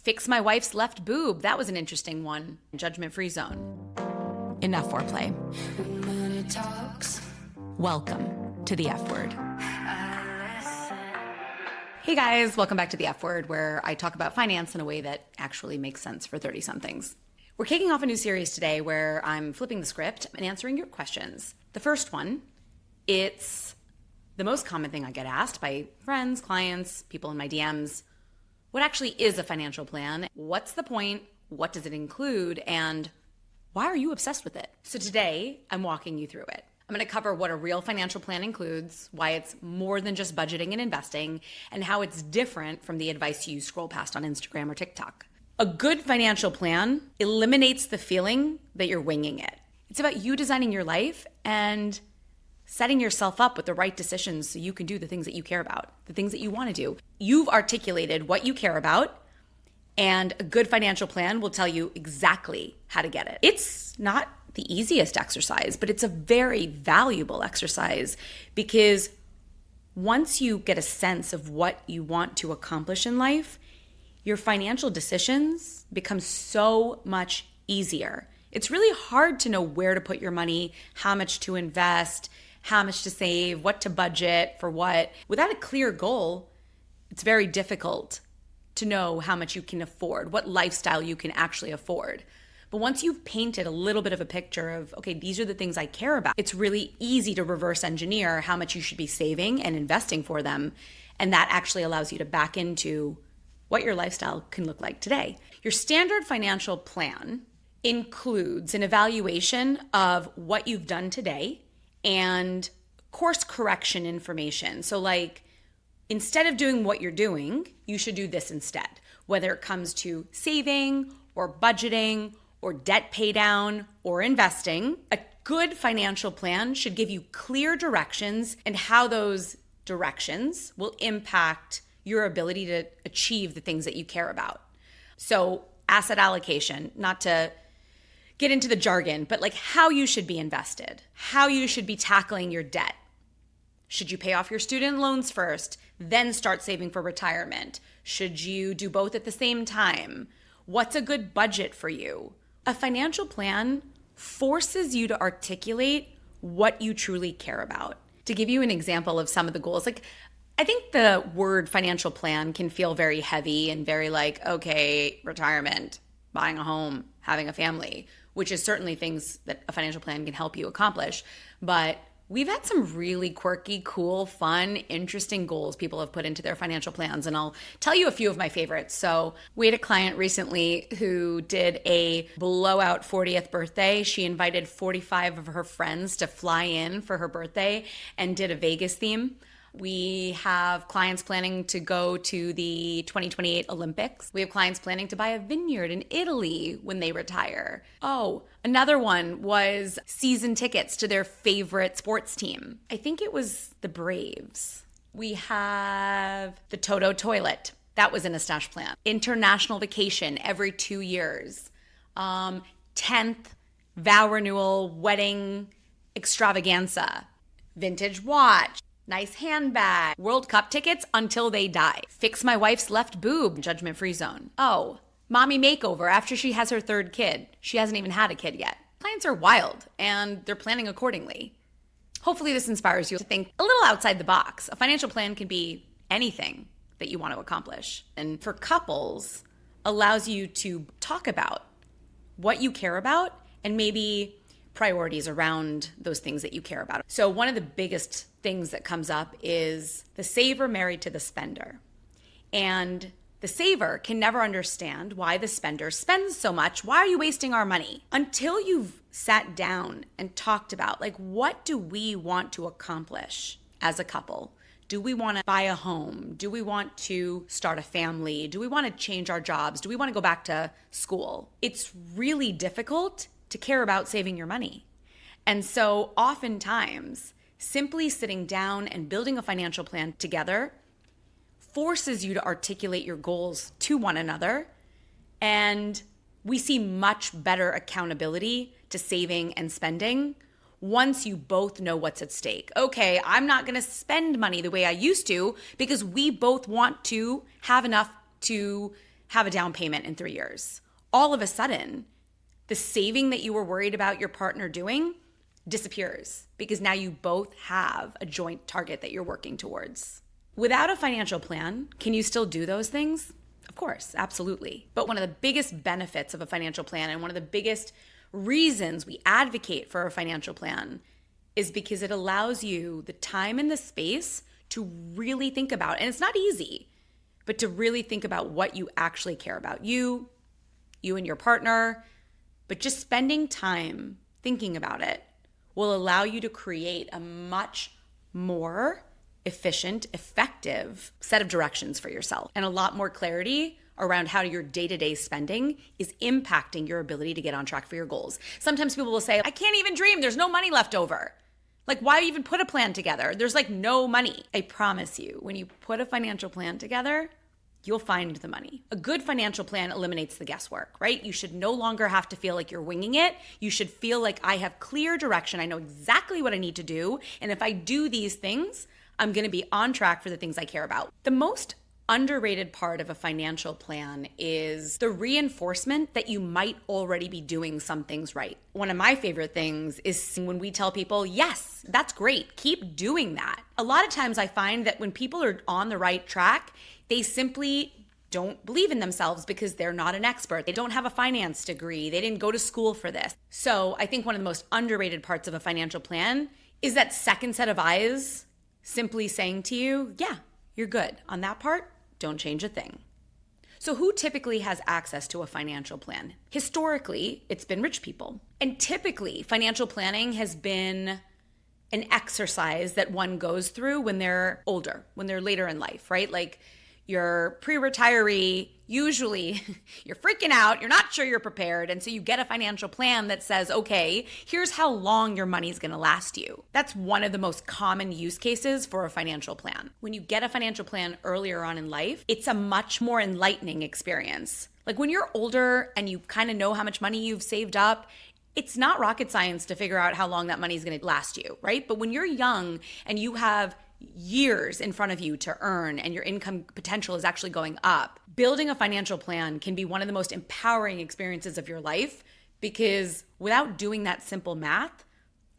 Fix my wife's left boob. That was an interesting one. Judgment-free zone. Enough foreplay. Welcome to the F Word. Hey guys, welcome back to the F Word, where I talk about finance in a way that actually makes sense for 30-somethings. We're kicking off a new series today where I'm flipping the script and answering your questions. The first one, it's the most common thing I get asked by friends, clients, people in my DMs. What actually is a financial plan? What's the point? What does it include? And why are you obsessed with it? So today, I'm walking you through it. I'm going to cover what a real financial plan includes, why it's more than just budgeting and investing, and how it's different from the advice you scroll past on Instagram or TikTok. A good financial plan eliminates the feeling that you're winging it. It's about you designing your life and setting yourself up with the right decisions so you can do the things that you care about, the things that you want to do. You've articulated what you care about, and a good financial plan will tell you exactly how to get it. It's not the easiest exercise, but it's a very valuable exercise because once you get a sense of what you want to accomplish in life, your financial decisions become so much easier. It's really hard to know where to put your money, how much to invest, how much to save, what to budget for what. Without a clear goal, it's very difficult to know how much you can afford, what lifestyle you can actually afford. But once you've painted a little bit of a picture of, okay, these are the things I care about, it's really easy to reverse engineer how much you should be saving and investing for them. And that actually allows you to back into what your lifestyle can look like today. Your standard financial plan includes an evaluation of what you've done today and course correction information. So like, instead of doing what you're doing, you should do this instead, whether it comes to saving or budgeting or debt pay down or investing. A good financial plan should give you clear directions and how those directions will impact your ability to achieve the things that you care about. So asset allocation, not to get into the jargon, but like how you should be invested, how you should be tackling your debt. Should you pay off your student loans first, then start saving for retirement? Should you do both at the same time? What's a good budget for you? A financial plan forces you to articulate what you truly care about. To give you an example of some of the goals, like I think the word financial plan can feel very heavy and very like, okay, retirement, buying a home, having a family, which is certainly things that a financial plan can help you accomplish. But we've had some really quirky, cool, fun, interesting goals people have put into their financial plans, and I'll tell you a few of my favorites. So we had a client recently who did a blowout 40th birthday. She invited 45 of her friends to fly in for her birthday and did a Vegas theme. We have clients planning to go to the 2028 Olympics. We have clients planning to buy a vineyard in Italy when they retire. Oh, another one was season tickets to their favorite sports team. I think it was the Braves. We have the Toto toilet. That was in a stash plan. International vacation every 2 years. 10th vow renewal wedding extravaganza. Vintage watch. Nice handbag, World Cup tickets until they die. Fix my wife's left boob, judgment-free zone. Oh, mommy makeover after she has her third kid. She hasn't even had a kid yet. Clients are wild and they're planning accordingly. Hopefully this inspires you to think a little outside the box. A financial plan can be anything that you want to accomplish. And for couples, allows you to talk about what you care about and maybe priorities around those things that you care about. So one of the biggest things that comes up is the saver married to the spender. And the saver can never understand why the spender spends so much. Why are you wasting our money? Until you've sat down and talked about, like, what do we want to accomplish as a couple? Do we want to buy a home? Do we want to start a family? Do we want to change our jobs? Do we want to go back to school? It's really difficult to care about saving your money. And so oftentimes, simply sitting down and building a financial plan together forces you to articulate your goals to one another. And we see much better accountability to saving and spending once you both know what's at stake. Okay, I'm not going to spend money the way I used to because we both want to have enough to have a down payment in 3 years. All of a sudden, the saving that you were worried about your partner doing disappears because now you both have a joint target that you're working towards. Without a financial plan, can you still do those things? Of course, absolutely. But one of the biggest benefits of a financial plan and one of the biggest reasons we advocate for a financial plan is because it allows you the time and the space to really think about, and it's not easy, but to really think about what you actually care about, you and your partner. But just spending time thinking about it will allow you to create a much more efficient, effective set of directions for yourself and a lot more clarity around how your day-to-day spending is impacting your ability to get on track for your goals. Sometimes people will say, I can't even dream. There's no money left over. Like, why even put a plan together? There's like no money. I promise you, when you put a financial plan together, you'll find the money. A good financial plan eliminates the guesswork, right? You should no longer have to feel like you're winging it. You should feel like I have clear direction. I know exactly what I need to do. And if I do these things, I'm going to be on track for the things I care about. The most underrated part of a financial plan is the reinforcement that you might already be doing some things right. One of my favorite things is when we tell people, yes, that's great, keep doing that. A lot of times I find that when people are on the right track, they simply don't believe in themselves because they're not an expert. They don't have a finance degree. They didn't go to school for this. So I think one of the most underrated parts of a financial plan is that second set of eyes simply saying to you, yeah, you're good. On that part, don't change a thing. So who typically has access to a financial plan? Historically, it's been rich people. And typically, financial planning has been an exercise that one goes through when they're older, when they're later in life, right? Like you're pre-retiree, usually you're freaking out, you're not sure you're prepared, and so you get a financial plan that says, okay, here's how long your money's gonna last you. That's one of the most common use cases for a financial plan. When you get a financial plan earlier on in life, it's a much more enlightening experience. Like when you're older and you kind of know how much money you've saved up, it's not rocket science to figure out how long that money is going to last you, right? But when you're young and you have years in front of you to earn and your income potential is actually going up, building a financial plan can be one of the most empowering experiences of your life because without doing that simple math,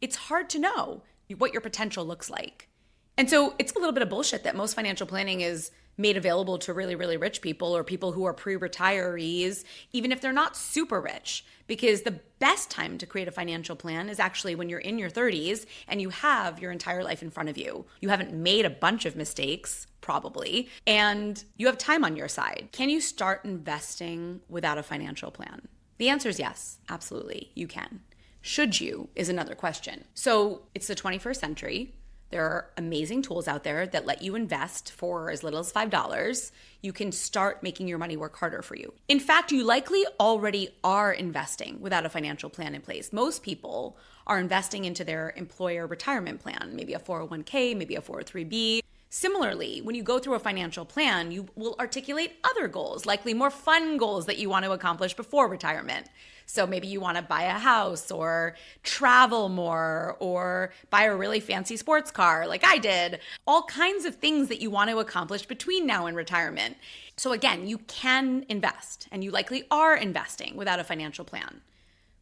it's hard to know what your potential looks like. And so it's a little bit of bullshit that most financial planning is made available to really, really rich people or people who are pre-retirees, even if they're not super rich, because the best time to create a financial plan is actually when you're in your 30s and you have your entire life in front of you. You haven't made a bunch of mistakes, probably, and you have time on your side. Can you start investing without a financial plan? The answer is yes, absolutely, you can. Should you is another question. So it's the 21st century. There are amazing tools out there that let you invest for as little as $5. You can start making your money work harder for you. In fact, you likely already are investing without a financial plan in place. Most people are investing into their employer retirement plan, maybe a 401k, maybe a 403b. Similarly, when you go through a financial plan, you will articulate other goals, likely more fun goals that you want to accomplish before retirement. So maybe you want to buy a house or travel more or buy a really fancy sports car like I did. All kinds of things that you want to accomplish between now and retirement. So again, you can invest and you likely are investing without a financial plan.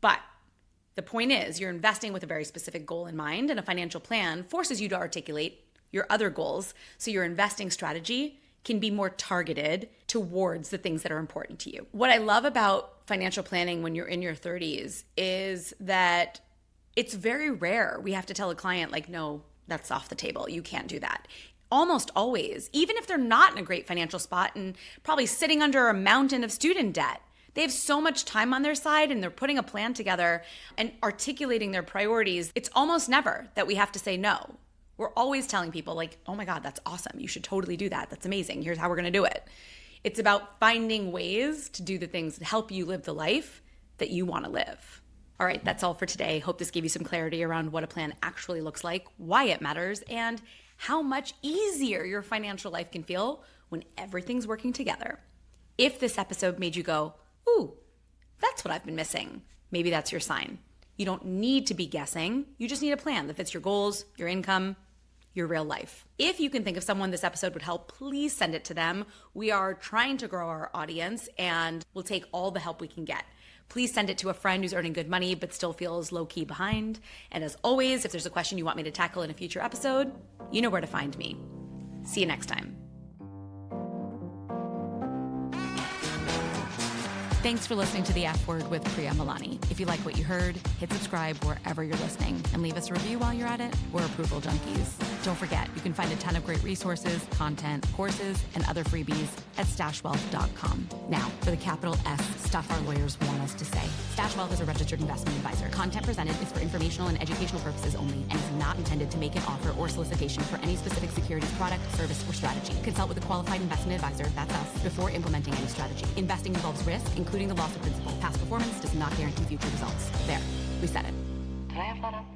But the point is you're investing with a very specific goal in mind, and a financial plan forces you to articulate your other goals so your investing strategy can be more targeted towards the things that are important to you. What I love about financial planning when you're in your 30s is that it's very rare we have to tell a client like, no, that's off the table. You can't do that. Almost always, even if they're not in a great financial spot and probably sitting under a mountain of student debt, they have so much time on their side and they're putting a plan together and articulating their priorities. It's almost never that we have to say no. We're always telling people like, oh my God, that's awesome. You should totally do that. That's amazing. Here's how we're going to do it. It's about finding ways to do the things that help you live the life that you want to live. All right, that's all for today. Hope this gave you some clarity around what a plan actually looks like, why it matters, and how much easier your financial life can feel when everything's working together. If this episode made you go, ooh, that's what I've been missing, maybe that's your sign. You don't need to be guessing. You just need a plan that fits your goals, your income, your real life. If you can think of someone this episode would help, please send it to them. We are trying to grow our audience and we'll take all the help we can get. Please send it to a friend who's earning good money but still feels low-key behind. And as always, if there's a question you want me to tackle in a future episode, you know where to find me. See you next time. Thanks for listening to The F Word with Priya Malani. If you like what you heard, hit subscribe wherever you're listening and leave us a review while you're at it. We're approval junkies. Don't forget, you can find a ton of great resources, content, courses, and other freebies at stashwealth.com. Now, for the capital S stuff our lawyers want us to say. StashWealth is a registered investment advisor. Content presented is for informational and educational purposes only and is not intended to make an offer or solicitation for any specific securities, product, service, or strategy. Consult with a qualified investment advisor, that's us, before implementing any strategy. Investing involves risk, including the loss of principal. Past performance does not guarantee future results. There, we said it. Did I have that up?